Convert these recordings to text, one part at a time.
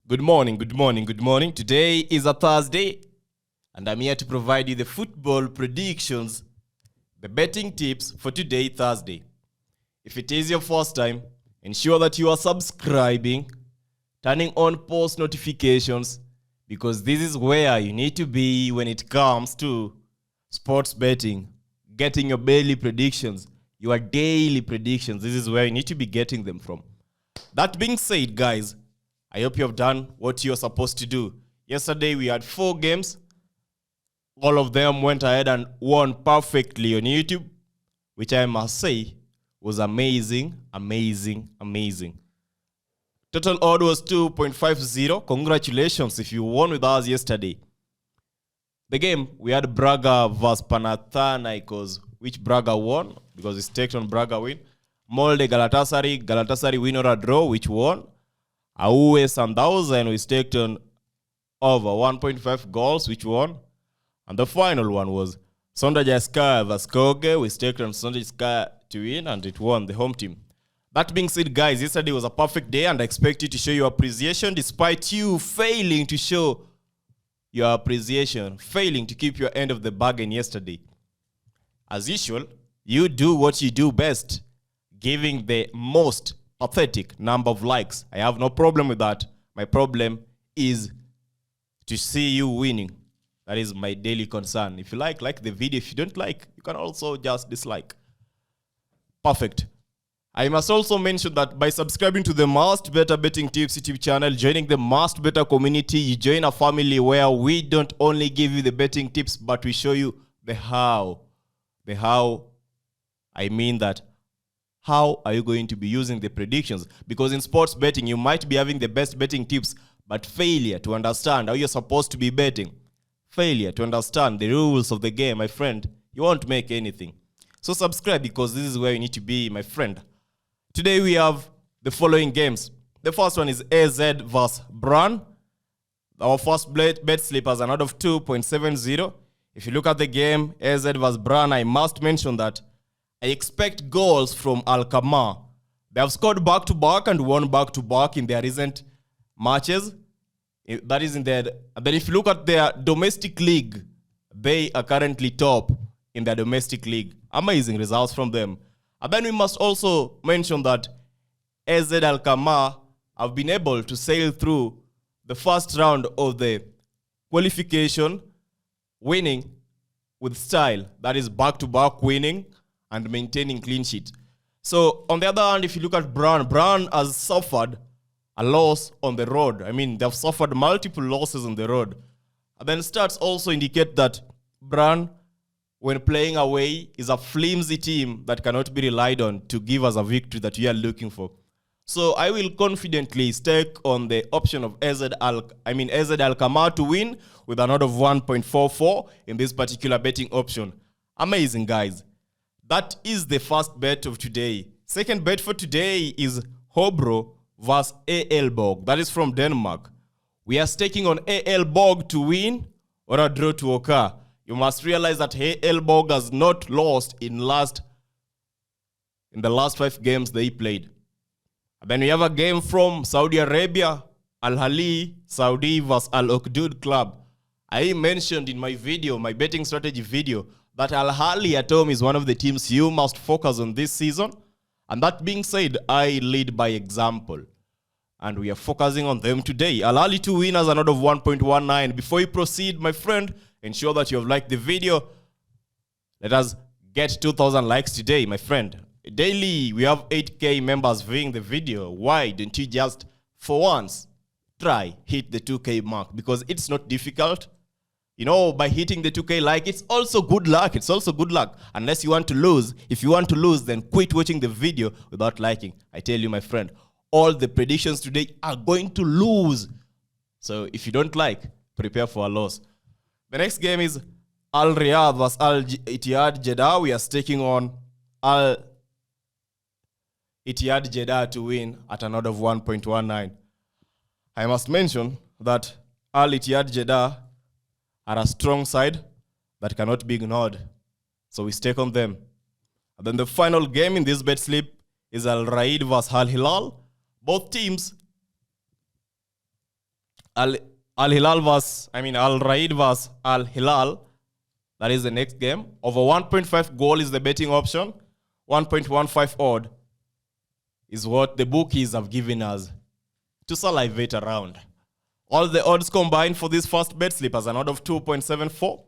Good morning, good morning, good morning. Today is a Thursday, and I'm here to provide you the football predictions, the betting tips for today, Thursday. If it is your first time, ensure that you are subscribing, turning on post notifications, because this is where you need to be when it comes to sports betting, getting your daily predictions, your daily predictions. This is where you need to be getting them from. That being said, guys, I hope you have done what you're supposed to do. Yesterday, we had 4 games. All of them went ahead and won perfectly on YouTube, which I must say was amazing. Total odd was 2.50. Congratulations if you won with us yesterday. The game, we had Braga vs Panathinaikos, which Braga won because we staked on Braga win. Molde Galatasaray win or a draw, which won. Aue Sandhausen, we staked on over 1.5 goals, which won. And the final one was Sondajaskaya vs Koge. We staked on Sondajaskaya to win, and it won, the home team. That being said, guys, yesterday was a perfect day, and I expect you to show your appreciation despite you failing to show your appreciation, failing to keep your end of the bargain yesterday. As usual, you do what you do best, giving the most pathetic number of likes. I have no problem with that. My problem is to see you winning. That is my daily concern. If you like the video. If you don't like, you can also just dislike. Perfect. I must also mention that by subscribing to the Maskedbettor Betting Tips YouTube channel, joining the Maskedbettor community, you join a family where we don't only give you the betting tips, but we show you the how. The how, I mean that. How are you going to be using the predictions? Because in sports betting, you might be having the best betting tips, but failure to understand how you're supposed to be betting, failure to understand the rules of the game, my friend, you won't make anything. So subscribe, because this is where you need to be, my friend. Today we have the following games. The first one is AZ vs Brann. Our first bet slip has an odd of 2.70. If you look at the game, AZ vs Brann, I must mention that I expect goals from Alkmaar. They have scored back-to-back and won back-to-back in their recent matches. That is in their... And then if you look at their domestic league, they are currently top in their domestic league. Amazing results from them. And then we must also mention that AZ Alkmaar have been able to sail through the first round of the qualification, winning with style. That is back-to-back winning and maintaining clean sheet. So, on the other hand, if you look at Brann has suffered a loss on the road. I mean, they've suffered multiple losses on the road. And then stats also indicate that Brann, when playing away, is a flimsy team that cannot be relied on to give us a victory that we are looking for. So, I will confidently stake on the option of AZ Alkmaar to win with an odd of 1.44 in this particular betting option. Amazing, guys. That is the first bet of today. Second bet for today is Hobro vs Aalborg. That is from Denmark. We are staking on Aalborg to win or a draw to occur. You must realize that Aalborg has not lost in the last 5 games they played. And then we have a game from Saudi Arabia, Al Ahly Saudi vs Al Okdud Club. I mentioned in my video, my betting strategy video, that Al Ahly at home is one of the teams you must focus on this season. And that being said, I lead by example. And we are focusing on them today. Al Ahly to win as an odd of 1.19. Before you proceed, my friend, ensure that you have liked the video. Let us get 2,000 likes today, my friend. Daily, we have 8K members viewing the video. Why don't you just, for once, try hit the 2K mark? Because it's not difficult. You know, by hitting the 2K like, it's also good luck. It's also good luck. Unless you want to lose. If you want to lose, then quit watching the video without liking. I tell you, my friend, all the predictions today are going to lose. So if you don't like, prepare for a loss. The next game is Al Riyadh vs Al Ittihad Jeddah. We are staking on Al Ittihad Jeddah to win at an odd of 1.19. I must mention that Al Ittihad Jeddah are a strong side that cannot be ignored. So we stake on them. And then the final game in this bet slip is Al Raid vs Al Hilal. Both teams Al Hilal Al Raid vs Al Hilal. That is the next game. Over 1.5 goal is the betting option. 1.15 odd is what the bookies have given us to salivate around. All the odds combined for this first bet slip has an odd of 2.74.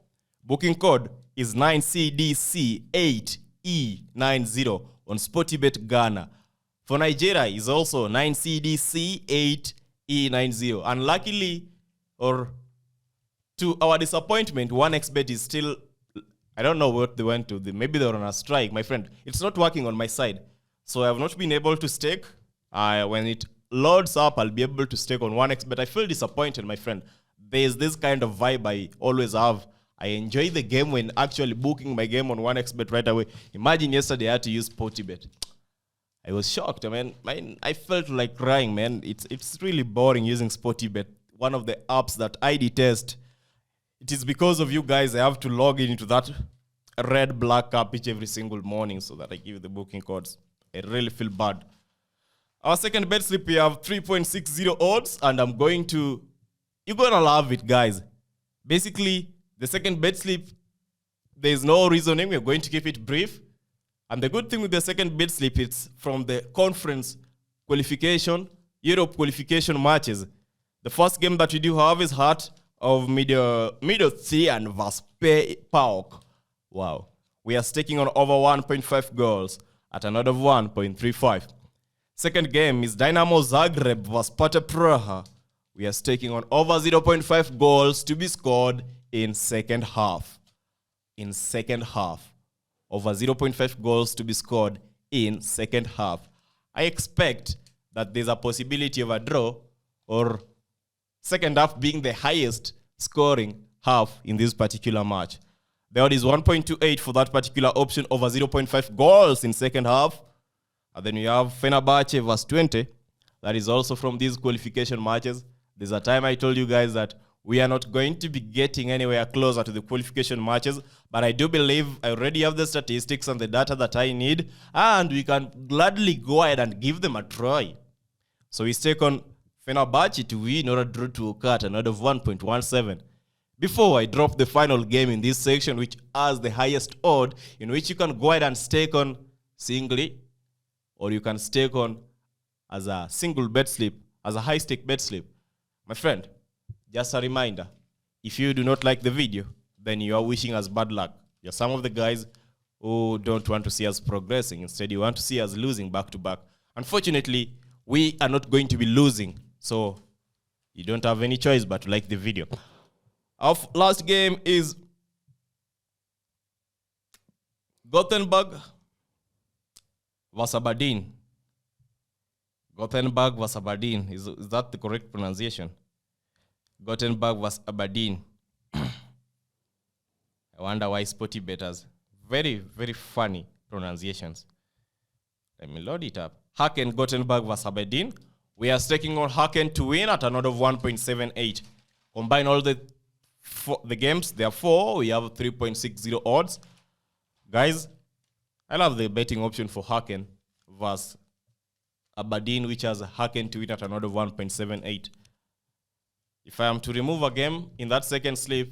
Booking code is 9CDC8E90 on Sportybet Ghana. For Nigeria is also 9CDC8E90. And luckily, or to our disappointment, 1xBet is still, I don't know what they went to. Maybe they were on a strike. My friend, it's not working on my side. So I have not been able to stake. When it loads up, I'll be able to stake on 1xBet. I feel disappointed, my friend. There's this kind of vibe I always have. I enjoy the game when actually booking my game on 1xBet right away. Imagine yesterday I had to use Sportybet. I was shocked. I felt like crying, man. It's really boring using Sportybet. One of the apps that I detest. It is because of you guys I have to log into that red black app each every single morning so that I give the booking codes. I really feel bad. Our second bet slip, we have 3.60 odds, and you're gonna love it, guys. Basically, the second bet slip, there's no reasoning. We're going to keep it brief. And the good thing with the second bet slip, it's from the conference qualification, Europe qualification matches. The first game that we do have is Heart of Midlothian vs PAOK. Wow. We are staking on over 1.5 goals at an odd of 1.35. Second game is Dynamo Zagreb vs Sparta Praha. We are staking on over 0.5 goals to be scored in second half. Over 0.5 goals to be scored in second half. I expect that there's a possibility of a draw, or second half being the highest scoring half in this particular match. The odd is 1.28 for that particular option, over 0.5 goals in second half. And then we have Fenerbahce vs 20. That is also from these qualification matches. There's a time I told you guys that we are not going to be getting anywhere closer to the qualification matches, but I do believe I already have the statistics and the data that I need, and we can gladly go ahead and give them a try. So we stake on Fenerbahce to win or a draw to occur at an odd of 1.17. Before I drop the final game in this section, which has the highest odd, in which you can go ahead and stake on singly, or you can stake on as a single bet slip, as a high stake bet slip. My friend, just a reminder, if you do not like the video, then you are wishing us bad luck. You're some of the guys who don't want to see us progressing. Instead, you want to see us losing back to back. Unfortunately, we are not going to be losing. So you don't have any choice but to like the video. Our last game is Gothenburg vs Aberdeen. Gothenburg vs Aberdeen. Is that the correct pronunciation? Gothenburg vs Aberdeen. I wonder why Sportybet has very, very funny pronunciations. Let me load it up. Haken Gothenburg vs Aberdeen. We are staking on Haken to win at an odd of 1.78. Combine all the games, therefore we have 3.60 odds. Guys, I love the betting option for Haken versus Aberdeen, which has Haken to win at an odd of 1.78. If I am to remove a game in that second slip,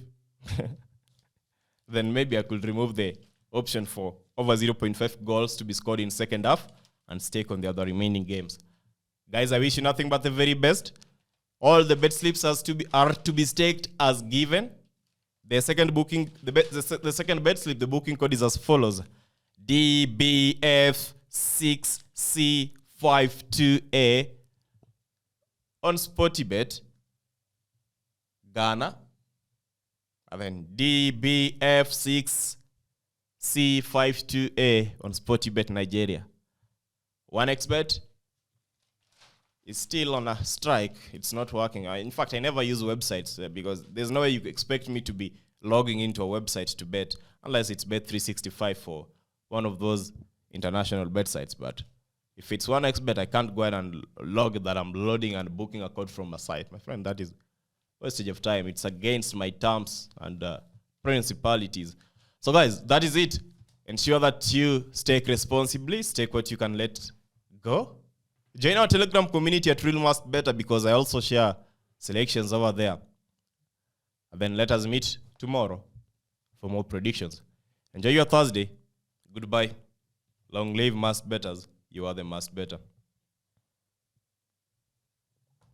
then maybe I could remove the option for over 0.5 goals to be scored in second half and stake on the other remaining games. Guys, I wish you nothing but the very best. All the bet slips are to be staked as given. The second bet slip, the booking code is as follows: DBF6C52A on Sportybet Ghana, and then DBF6C52A on Sportybet Nigeria. 1xBet is still on a strike. It's not working. In fact, I never use websites because there's no way you expect me to be logging into a website to bet, unless it's Bet365 or one of those international bet sites. But if it's 1xBet, I can't go ahead and log that I'm loading and booking a code from a site. My friend, that is wastage of time. It's against my terms and principalities. So guys, that is it. Ensure that you stake responsibly. Stake what you can let go. Join our Telegram community at Real Maskedbettor, because I also share selections over there. And then let us meet tomorrow for more predictions. Enjoy your Thursday. Goodbye. Long live Maskedbettors. You are the Maskedbettor.